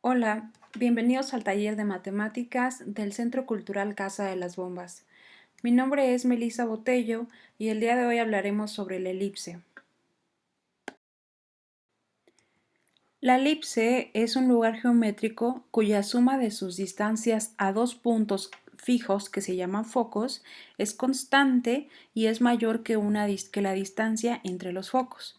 Hola, bienvenidos al taller de matemáticas del Centro Cultural Casa de las Bombas. Mi nombre es Melissa Botello y el día de hoy hablaremos sobre la elipse. La elipse es un lugar geométrico cuya suma de sus distancias a dos puntos fijos que se llaman focos es constante y es mayor que la distancia entre los focos.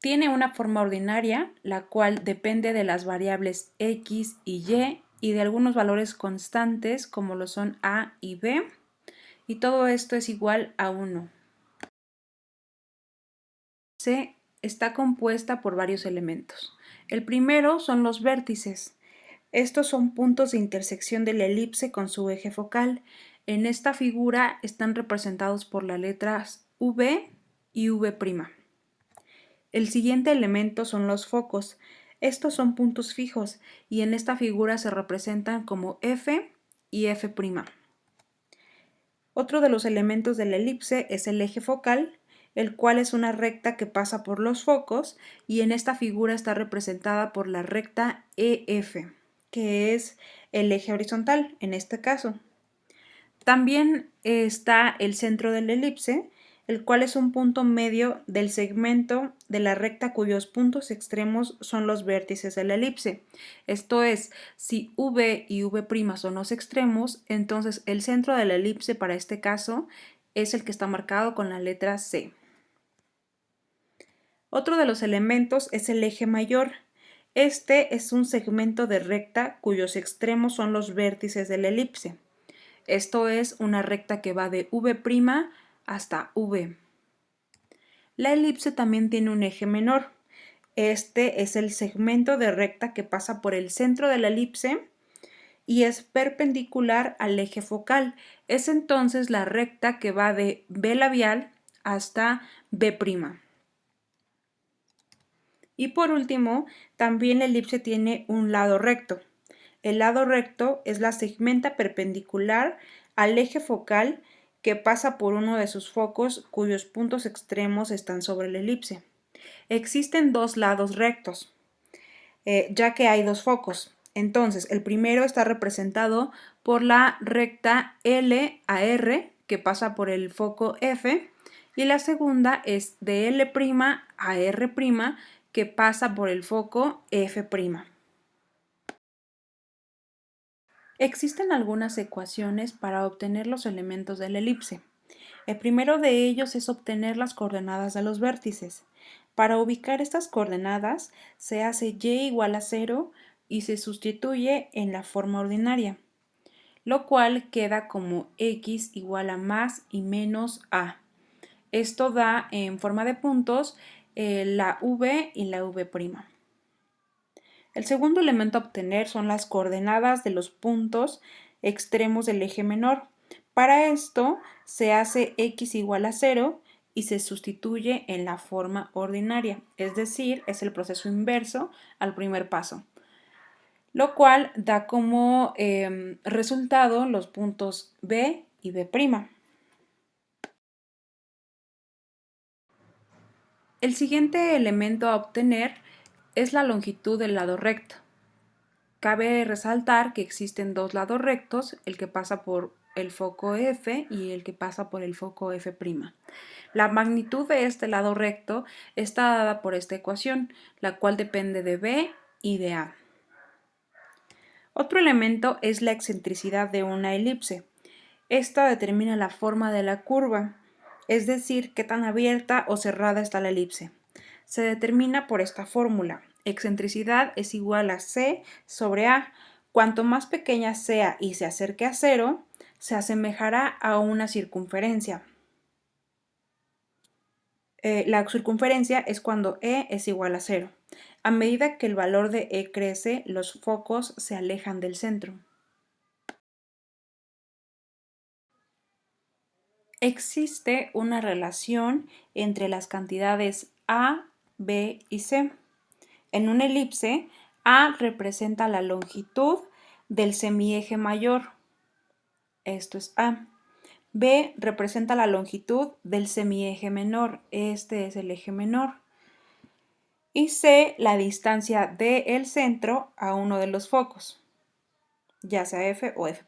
Tiene una forma ordinaria, la cual depende de las variables x y de algunos valores constantes como lo son a y b, y todo esto es igual a 1. C está compuesta por varios elementos. El primero son los vértices. Estos son puntos de intersección de la elipse con su eje focal. En esta figura están representados por las letras V y V'. El siguiente elemento son los focos. Estos son puntos fijos y en esta figura se representan como F y F'. Otro de los elementos de la elipse es el eje focal, el cual es una recta que pasa por los focos y en esta figura está representada por la recta EF, que es el eje horizontal en este caso. También está el centro de la elipse, el cual es un punto medio del segmento de la recta cuyos puntos extremos son los vértices de la elipse. Esto es, si V y V' son los extremos, entonces el centro de la elipse para este caso es el que está marcado con la letra C. Otro de los elementos es el eje mayor. Este es un segmento de recta cuyos extremos son los vértices de la elipse. Esto es una recta que va de V' hasta V. La elipse también tiene un eje menor. Este es el segmento de recta que pasa por el centro de la elipse y es perpendicular al eje focal. Es entonces la recta que va de B labial hasta B'. Y por último, también la elipse tiene un lado recto. El lado recto es la segmenta perpendicular al eje focal que pasa por uno de sus focos cuyos puntos extremos están sobre la elipse. Existen dos lados rectos, ya que hay dos focos. Entonces, el primero está representado por la recta L a R que pasa por el foco F y la segunda es de L' a R' que pasa por el foco F'. Existen algunas ecuaciones para obtener los elementos de la elipse. El primero de ellos es obtener las coordenadas de los vértices. Para ubicar estas coordenadas se hace y igual a 0 y se sustituye en la forma ordinaria, lo cual queda como x igual a más y menos a. Esto da en forma de puntos la v y la v'. El segundo elemento a obtener son las coordenadas de los puntos extremos del eje menor. Para esto se hace x igual a 0 y se sustituye en la forma ordinaria, es decir, es el proceso inverso al primer paso, lo cual da como resultado los puntos B y B'. El siguiente elemento a obtener es la longitud del lado recto. Cabe resaltar que existen dos lados rectos, el que pasa por el foco F y el que pasa por el foco F'. La magnitud de este lado recto está dada por esta ecuación, la cual depende de B y de A. Otro elemento es la excentricidad de una elipse. Esta determina la forma de la curva, es decir, qué tan abierta o cerrada está la elipse. Se determina por esta fórmula. Excentricidad es igual a C sobre A. Cuanto más pequeña sea y se acerque a 0, se asemejará a una circunferencia. La circunferencia es cuando E es igual a 0. A medida que el valor de E crece, los focos se alejan del centro. Existe una relación entre las cantidades A, B y C. En una elipse, A representa la longitud del semieje mayor. Esto es A. B representa la longitud del semieje menor. Este es el eje menor. y C, la distancia del centro a uno de los focos, ya sea F o F'.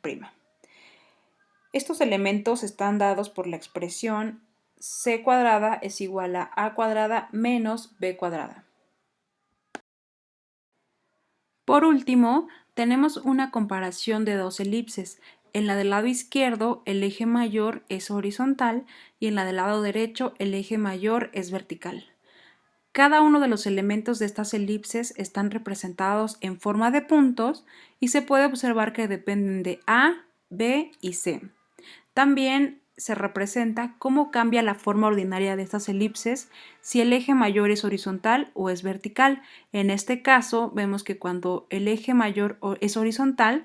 Estos elementos están dados por la expresión C cuadrada es igual a cuadrada menos B cuadrada. Por último, tenemos una comparación de dos elipses. En la del lado izquierdo, el eje mayor es horizontal y en la del lado derecho, el eje mayor es vertical. Cada uno de los elementos de estas elipses están representados en forma de puntos y se puede observar que dependen de A, B y C. También se representa cómo cambia la forma ordinaria de estas elipses si el eje mayor es horizontal o es vertical. En este caso, vemos que cuando el eje mayor es horizontal,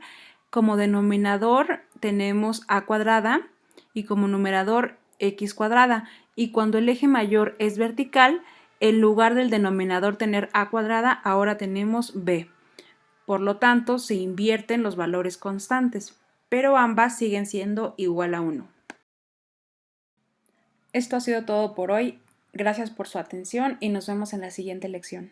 como denominador tenemos a cuadrada y como numerador x cuadrada. Y cuando el eje mayor es vertical, en lugar del denominador tener a cuadrada, ahora tenemos b. Por lo tanto, se invierten los valores constantes, pero ambas siguen siendo igual a 1. Esto ha sido todo por hoy. Gracias por su atención y nos vemos en la siguiente lección.